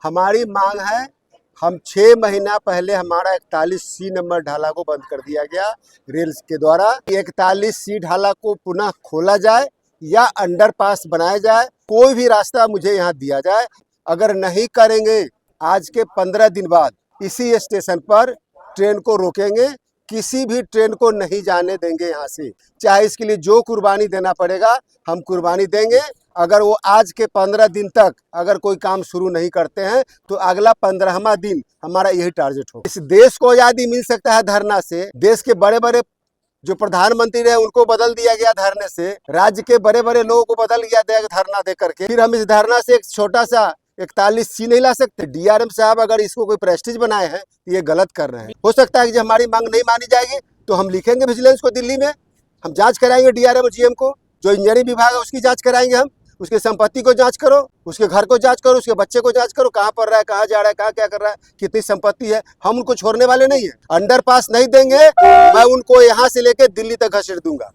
हमारी मांग है, हम 6 महीना पहले हमारा 41C नंबर ढाला को बंद कर दिया गया रेल के द्वारा। 41C ढाला को पुनः खोला जाए या अंडरपास बनाया जाए, कोई भी रास्ता मुझे यहाँ दिया जाए। अगर नहीं करेंगे, आज के 15 दिन बाद इसी स्टेशन पर ट्रेन को रोकेंगे, किसी भी ट्रेन को नहीं जाने देंगे यहाँ से। चाहे इसके लिए जो कुर्बानी देना पड़ेगा हम कुर्बानी देंगे। अगर वो आज के 15 दिन तक अगर कोई काम शुरू नहीं करते हैं तो अगला 15वां दिन हमारा यही टारगेट होगा। इस देश को आज़ादी मिल सकता है धरना से। देश के बड़े बड़े जो प्रधानमंत्री रहे उनको बदल दिया गया धरने से, राज्य के बड़े बड़े लोगों को बदल दिया धरना दे करके। फिर हम इस धरना से एक छोटा सा 41C नहीं ला सकते। डीआरएम साहब अगर इसको कोई प्रेस्टीज बनाए हैं तो ये गलत कर रहे हैं। हो सकता है कि जब हमारी मांग नहीं मानी जाएगी तो हम लिखेंगे विजिलेंस को, दिल्ली में हम जांच कराएंगे डीआरएम और जीएम को। जो इंजीनियरिंग विभाग है उसकी जांच कराएंगे हम। उसकी संपत्ति को जांच करो, उसके घर को जांच करो, उसके बच्चे को जांच करो, कहाँ पढ़ रहा है, कहाँ जा रहा है, कहाँ क्या कर रहा है, कितनी संपत्ति है। हम उनको छोड़ने वाले नहीं है। अंडरपास नहीं देंगे, मैं उनको यहाँ से लेकर दिल्ली तक घसीट दूंगा।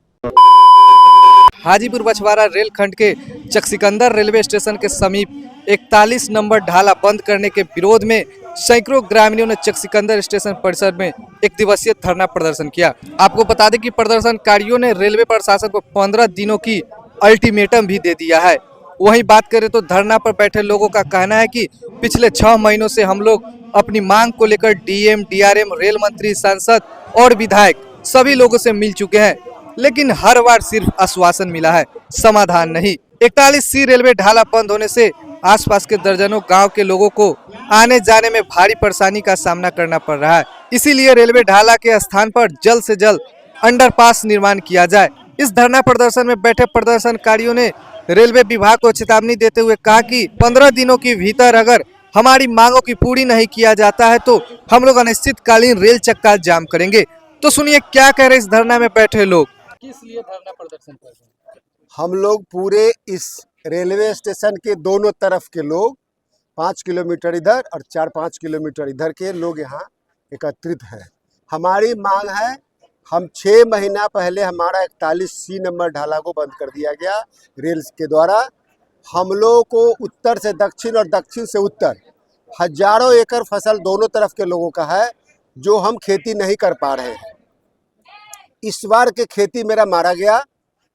हाजीपुर बछवाड़ा रेलखंड के चकसिकंदर रेलवे स्टेशन के समीप 41 नंबर ढाला बंद करने के विरोध में सैकड़ों ग्रामीणों ने चकसिकंदर स्टेशन परिसर में एक दिवसीय धरना प्रदर्शन किया। आपको बता दें कि प्रदर्शनकारियों ने रेलवे प्रशासन को 15 दिनों की अल्टीमेटम भी दे दिया है। वहीं बात करें तो धरना पर बैठे लोगों का कहना है कि पिछले 6 महीनों से हम लोग अपनी मांग को लेकर डीएम, डीआरएम, रेल मंत्री, सांसद और विधायक सभी लोगों से मिल चुके हैं, लेकिन हर बार सिर्फ आश्वासन मिला है, समाधान नहीं। 41C रेलवे ढाला बंद होने से आसपास के दर्जनों गांव के लोगों को आने जाने में भारी परेशानी का सामना करना पड़ रहा है। इसीलिए रेलवे ढाला के स्थान पर जल्द से जल्द अंडरपास निर्माण किया जाए। इस धरना प्रदर्शन में बैठे प्रदर्शनकारियों ने रेलवे विभाग को चेतावनी देते हुए कहा कि 15 दिनों के भीतर अगर हमारी मांगों की पूरी नहीं किया जाता है तो हम लोग अनिश्चितकालीन रेल चक्का जाम करेंगे। तो सुनिए क्या कह रहे इस धरना में बैठे लोग। किस लिए धरना प्रदर्शन कर रहे हैं? हम लोग पूरे इस रेलवे स्टेशन के दोनों तरफ के लोग 5 किलोमीटर इधर और 4-5 किलोमीटर इधर के लोग यहाँ एकत्रित हैं। हमारी मांग है, हम 6 महीना पहले हमारा 41C नंबर ढाला को बंद कर दिया गया रेल के द्वारा। हम लोगों को उत्तर से दक्षिण और दक्षिण से उत्तर हजारों एकड़ फसल दोनों तरफ के लोगों का है, जो हम खेती नहीं कर पा रहे हैं। इस बार के खेती मेरा मारा गया,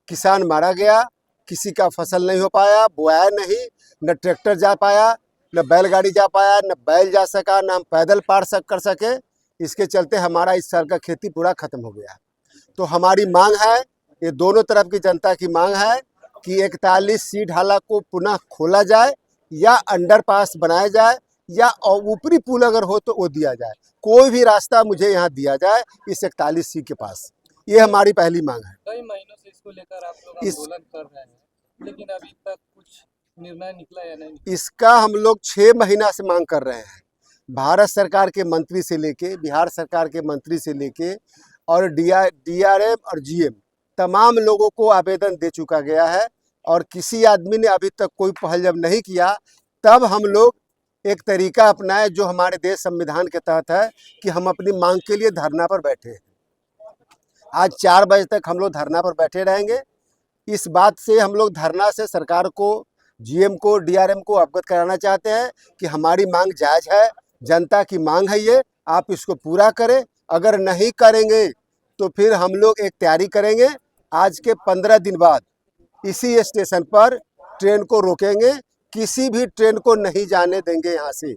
किसान मारा गया, किसी का फसल नहीं हो पाया, बोया नहीं, न ट्रैक्टर जा पाया, न बैलगाड़ी जा पाया, न बैल जा सका, न हम पैदल पार कर सके। इसके चलते हमारा इस साल का खेती पूरा खत्म हो गया। तो हमारी मांग है, ये दोनों तरफ की जनता की मांग है कि 41C ढाला को पुनः खोला जाए या अंडरपास बनाया जाए या ऊपरी पुल अगर हो तो वो दिया जाए। कोई भी रास्ता मुझे यहाँ दिया जाए इस 41C के पास। ये हमारी पहली मांग है। कई महीनों से इसको लेकर आप लोग आंदोलन कर रहे हैं, लेकिन अभी तक कुछ निर्णय निकला या नहीं? इसका हम लोग 6 महीना से मांग कर रहे हैं। भारत सरकार के मंत्री से लेके, बिहार सरकार के मंत्री से लेके और डीआरएम और जीएम तमाम लोगों को आवेदन दे चुका गया है, और किसी आदमी ने अभी तक कोई पहल जब नहीं किया, तब हम लोग एक तरीका अपनाए जो हमारे देश संविधान के तहत है कि हम अपनी मांग के लिए धरना पर बैठे हैं। आज 4 बजे तक हम लोग धरना पर बैठे रहेंगे। इस बात से हम लोग धरना से सरकार को, जीएम को, डीआरएम को अवगत कराना चाहते हैं कि हमारी मांग जायज़ है, जनता की मांग है ये, आप इसको पूरा करें। अगर नहीं करेंगे तो फिर हम लोग एक तैयारी करेंगे, आज के 15 दिन बाद इसी स्टेशन पर ट्रेन को रोकेंगे, किसी भी ट्रेन को नहीं जाने देंगे यहाँ से।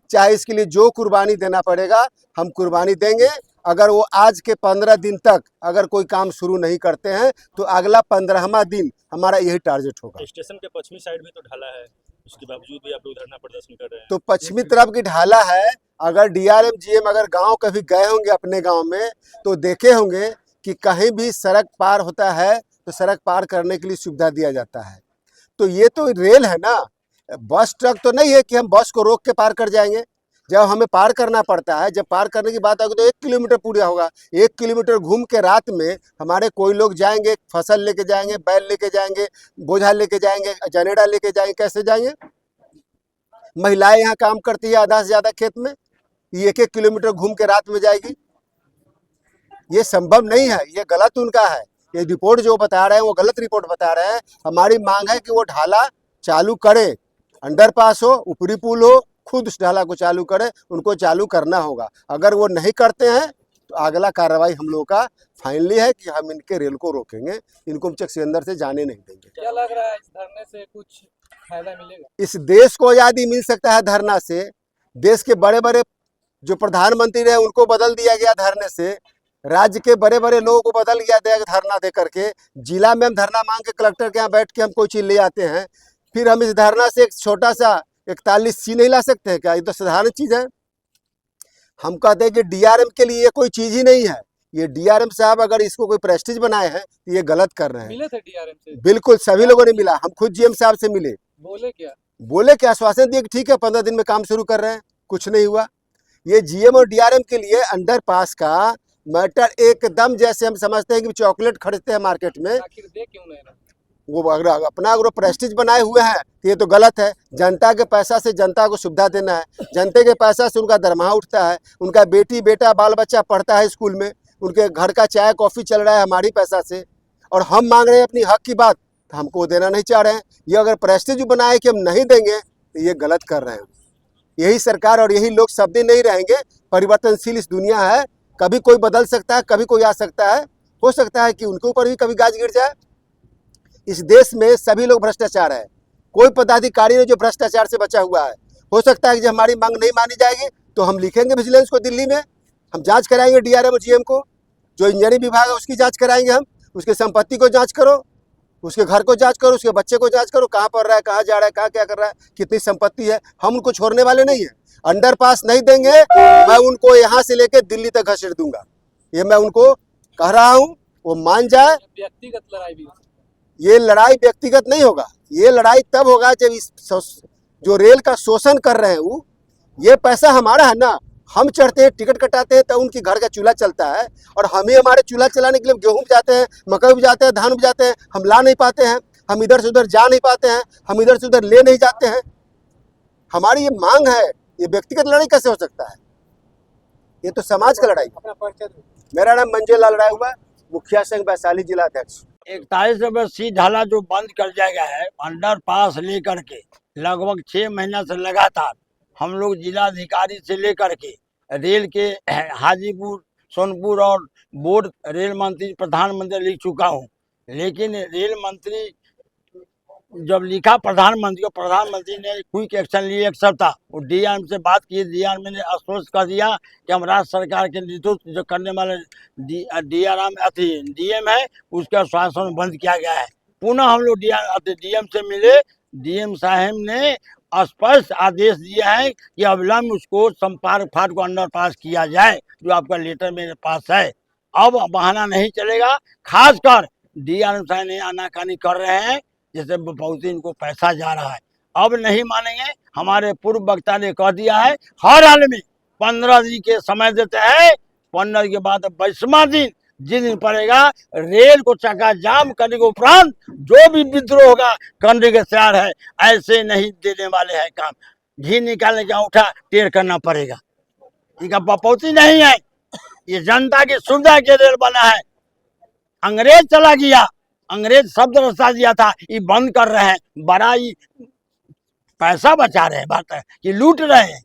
चाहे इसके लिए जो कुर्बानी देना पड़ेगा हम कुर्बानी देंगे। अगर वो आज के 15 दिन तक अगर कोई काम शुरू नहीं करते हैं तो अगला 15वां दिन हमारा यही टारगेट होगा। स्टेशन के पश्चिमी साइड भी तो ढाला है, उसके बावजूद भी आप लोग धरना प्रदर्शन कर रहे हैं। तो पश्चिमी तरफ की ढाला है। अगर डीआरएम जीएम अगर गांव कभी गए होंगे अपने गांव में तो देखे होंगे कि कहीं भी सड़क पार होता है तो सड़क पार करने के लिए सुविधा दिया जाता है। तो ये तो रेल है ना, बस ट्रक तो नहीं है कि हम बस को रोक के पार कर जाएंगे। जब हमें पार करना पड़ता है, जब पार करने की बात आएगी तो 1 किलोमीटर पूरा होगा। 1 किलोमीटर घूम के रात में हमारे कोई लोग जाएंगे, फसल लेके जाएंगे, बैल लेके जाएंगे, बोझा लेके जाएंगे, जनेड़ा लेके जाएंगे, कैसे जाएंगे? महिलाएं यहाँ काम करती है आधा से ज़्यादा खेत में, ये 1-1 किलोमीटर घूम के रात में जाएगी? ये संभव नहीं है, ये गलत उनका है। ये रिपोर्ट जो बता रहे हैं वो गलत रिपोर्ट बता रहे हैं। हमारी मांग है कि वो ढाला चालू करे, अंडरपास हो, ऊपरी पुल हो, खुद उस ढाला को चालू करें, उनको चालू करना होगा। अगर वो नहीं करते हैं तो अगला कार्रवाई हम लोगों का फाइनली है कि हम इनके रेल को रोकेंगे, इनको हम चकसिकंदर से जाने नहीं देंगे। क्या लग रहा है इस धरने से कुछ फायदा मिलेगा? इस देश को आज़ादी मिल सकता है धरना से। देश के बड़े बड़े जो प्रधानमंत्री रहे उनको बदल दिया गया धरने से, राज्य के बड़े बड़े लोगों को बदल गया धरना दे करके। जिला में हम धरना मांग के कलेक्टर के यहाँ बैठ के हम कोई चीज़ ले आते हैं, फिर हम इस धरना से एक छोटा सा 41C नहीं ला सकते हैं क्या? ये तो साधारण चीज़ है। हम कहते हैं कि डीआरएम के लिए ये कोई चीज़ ही नहीं है। ये डीआरएम साहब अगर इसको कोई प्रेस्टीज बनाए हैं तो ये गलत कर रहे हैं। मिले थे डीआरएम से? बिल्कुल सभी लोगों ने मिला, हम खुद जीएम साहब से मिले। बोले क्या? बोले कि आश्वासन दिए कि ठीक है 15 दिन में काम शुरू कर रहे हैं, कुछ नहीं हुआ। ये जीएम और डीआरएम के लिए अंडरपास का मैटर एकदम जैसे हम समझते हैं कि चॉकलेट खरीदते हैं मार्केट में, आखिर दे क्यों नहीं रहा? वो अगर अपना अगर प्रेस्टीज बनाए हुए हैं तो ये तो गलत है। जनता के पैसा से जनता को सुविधा देना है, जनता के पैसा से उनका दरमाहा उठता है, उनका बेटी बेटा बाल बच्चा पढ़ता है स्कूल में, उनके घर का चाय कॉफ़ी चल रहा है हमारी पैसा से, और हम मांग रहे हैं अपनी हक की बात तो हमको देना नहीं चाह रहे हैं। ये अगर प्रेस्टीज बनाए कि हम नहीं देंगे तो ये गलत कर रहे हैं। यही सरकार और यही लोग सब दिन नहीं रहेंगे, परिवर्तनशील इस दुनिया है, कभी कोई बदल सकता है, कभी कोई आ सकता है, हो सकता है कि उनके ऊपर भी कभी गाज गिर जाए। इस देश में सभी लोग भ्रष्टाचार है, कोई पदाधिकारी नहीं जो भ्रष्टाचार से बचा हुआ है। हो सकता है कि जब हमारी मांग नहीं मानी जाएगी तो हम लिखेंगे विजिलेंस को दिल्ली में, हम जांच कराएंगे डीआरएम और जीएम को, जो इंजीनियरिंग विभाग है उसकी जांच कराएंगे हम, उसकी संपत्ति को जांच करो, उसके घर को जांच करो, उसके बच्चे को जांच करो, कहाँ पढ़ रहा है, कहाँ जा रहा है, कहाँ क्या कर रहा है, कितनी संपत्ति है। हम उनको छोड़ने वाले नहीं हैं। अंडरपास नहीं देंगे, मैं उनको यहाँ से लेकर दिल्ली तक घसीट दूंगा, ये मैं उनको कह रहा हूँ। वो मान जाए। व्यक्तिगत लड़ाई भी? ये लड़ाई व्यक्तिगत नहीं होगा, ये लड़ाई तब होगा जब इस जो रेल का शोषण कर रहे हैं वो, ये पैसा हमारा है ना, हम चढ़ते हैं टिकट कटाते हैं तो उनकी घर का चूल्हा चलता है, और हमें हमारे चूल्हा चलाने के लिए गेहूँ जाते हैं, मकई उपजाते हैं, धान उपजाते हैं, हम ला नहीं पाते हैं, हम इधर से उधर जा नहीं पाते हैं, हम इधर से उधर ले नहीं जाते हैं। हमारी ये मांग है, ये व्यक्तिगत लड़ाई कैसे हो सकता है? ये तो समाज का लड़ाई। मेरा नाम मंजू लाल राय हुआ, मुखिया संघ वैशाली जिला अध्यक्ष। 41 नंबर C ढाला जो बंद कर दिया गया है अंडरपास लेकर के, लगभग 6 महीना से लगातार हम लोग जिलाधिकारी से लेकर के रेल के हाजीपुर सोनपुर और बोर्ड रेल मंत्री प्रधानमंत्री लिख चुका हूँ, लेकिन रेल मंत्री जब लिखा प्रधानमंत्री को, प्रधानमंत्री ने क्विक एक्शन लिए 1 सप्ताह, वो डीआरएम से बात की, डीआरएम ने आश्वस्त कर दिया कि हम राज्य सरकार के नेतृत्व जो करने वाले डीएम है उसका आश्वासन बंद किया गया है। पुनः हम लोग डीएम से मिले, डीएम साहब ने स्पष्ट आदेश दिया है कि अविलंब उसको संपर्क फाट को अंडरपास किया जाए, जो आपका लेटर मेरे पास है। अब बहाना नहीं चलेगा, खासकर डीआरएम साहब ने आनाकानी कर रहे हैं, जैसे बहुत ही इनको पैसा जा रहा है। अब नहीं मानेंगे, हमारे पूर्व वक्ता ने कह दिया है हर हाल में 15 दिन के समय देते हैं, 15 के बाद 22वां दिन जिस दिन पड़ेगा रेल को चक्का जाम करने के उपरांत जो भी विद्रोह होगा करने के तैयार है। ऐसे नहीं देने वाले हैं काम, घी निकालने का उठा टेढ़ करना पड़ेगा। इनका बपौती नहीं है, ये जनता की सुविधा के रेल बना है। अंग्रेज चला गया, अंग्रेज शब्द रास्ता दिया था, ये बंद कर रहे हैं, बड़ा ही पैसा बचा रहे हैं, बात है कि लूट रहे हैं।